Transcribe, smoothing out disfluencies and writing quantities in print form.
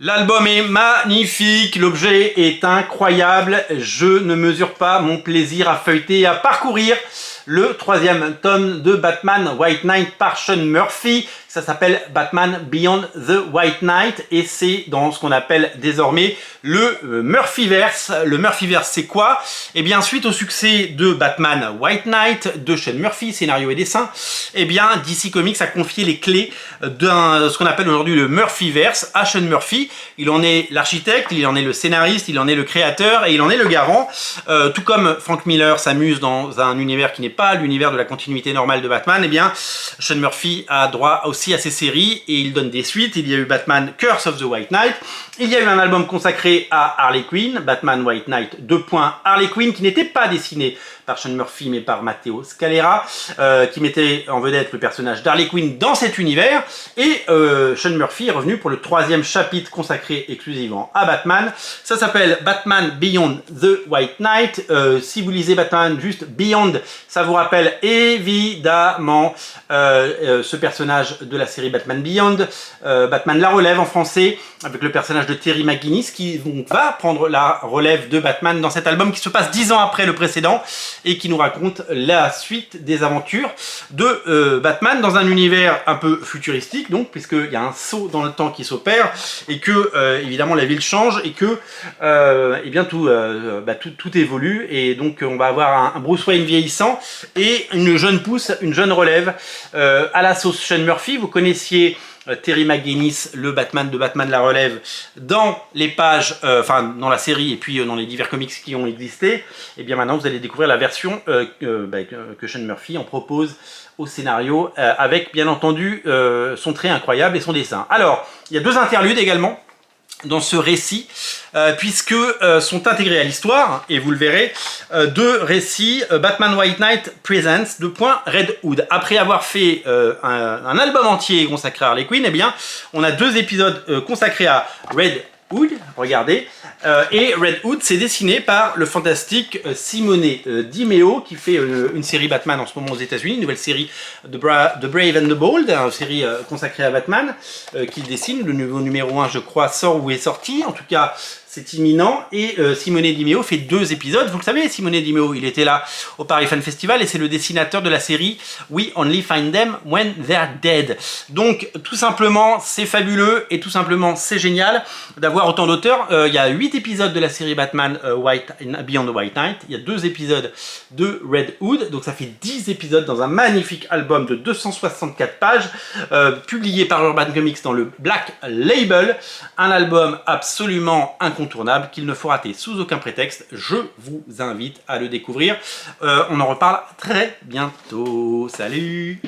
L'album est magnifique, l'objet est incroyable, je ne mesure pas mon plaisir à feuilleter et à parcourir le troisième tome de Batman White Knight par Sean Murphy. Ça s'appelle Batman Beyond the White Knight et c'est dans ce qu'on appelle désormais le Murphyverse. Le Murphyverse, c'est quoi? Eh bien, suite au succès de Batman White Knight de Sean Murphy, scénario et dessin, eh bien, DC Comics a confié les clés de ce qu'on appelle aujourd'hui le Murphyverse à Sean Murphy. Il en est l'architecte, il en est le scénariste, il en est le créateur et il en est le garant. Tout comme Frank Miller s'amuse dans un univers qui n'est pas l'univers de la continuité normale de Batman, eh bien, Sean Murphy a droit aussi à ses séries et il donne des suites. Il y a eu Batman Curse of the White Knight, il y a eu un album consacré à Harley Quinn, Batman White Knight Harley Quinn, qui n'était pas dessiné par Sean Murphy mais par Matteo Scalera, qui mettait en vedette le personnage d'Harley Quinn dans cet univers. Et Sean Murphy est revenu pour le troisième chapitre consacré exclusivement à Batman. Ça s'appelle Batman Beyond the White Knight. Si vous lisez Batman juste Beyond, ça vous rappelle évidemment ce personnage de la série Batman Beyond, Batman la relève en français, avec le personnage de Terry McGinnis qui va prendre la relève de Batman dans cet album qui se passe 10 ans après le précédent et qui nous raconte la suite des aventures de Batman dans un univers un peu futuristique, donc puisqu'il y a un saut dans le temps qui s'opère et que évidemment la ville change et que eh bien tout évolue, et donc on va avoir un Bruce Wayne vieillissant et une jeune pousse, une jeune relève à la sauce Sean Murphy. Vous connaissiez Terry McGinnis, le Batman de Batman la relève, dans les pages, dans la série et puis dans les divers comics qui ont existé. Et bien maintenant vous allez découvrir la version que Sean Murphy en propose au scénario, avec bien entendu son trait incroyable et son dessin. Alors, il y a deux interludes également dans ce récit, puisque sont intégrés à l'histoire, et vous le verrez, deux récits, Batman White Knight Presents, Red Hood. Après avoir fait un album entier consacré à Harley Quinn, eh bien, on a deux épisodes consacrés à Red Hood, regardez, et Red Hood, c'est dessiné par le fantastique Simone Di Meo, qui fait une série Batman en ce moment aux États-Unis, une nouvelle série The Brave and the Bold, une série consacrée à Batman, qu'il dessine. Le nouveau numéro 1, je crois, sort ou est sorti, en tout cas c'est imminent, et Simone Di Meo fait deux épisodes. Vous le savez, Simone Di Meo, il était là au Paris Fan Festival et c'est le dessinateur de la série We Only Find Them When They're Dead. Donc tout simplement c'est fabuleux et tout simplement c'est génial d'avoir autant d'auteurs. Il y a 8 épisodes de la série Batman Beyond the White Knight, il y a 2 épisodes de Red Hood, donc ça fait 10 épisodes dans un magnifique album de 264 pages, publié par Urban Comics dans le Black Label, un album absolument incontournable qu'il ne faut rater sous aucun prétexte. Je vous invite à le découvrir. On en reparle très bientôt. Salut!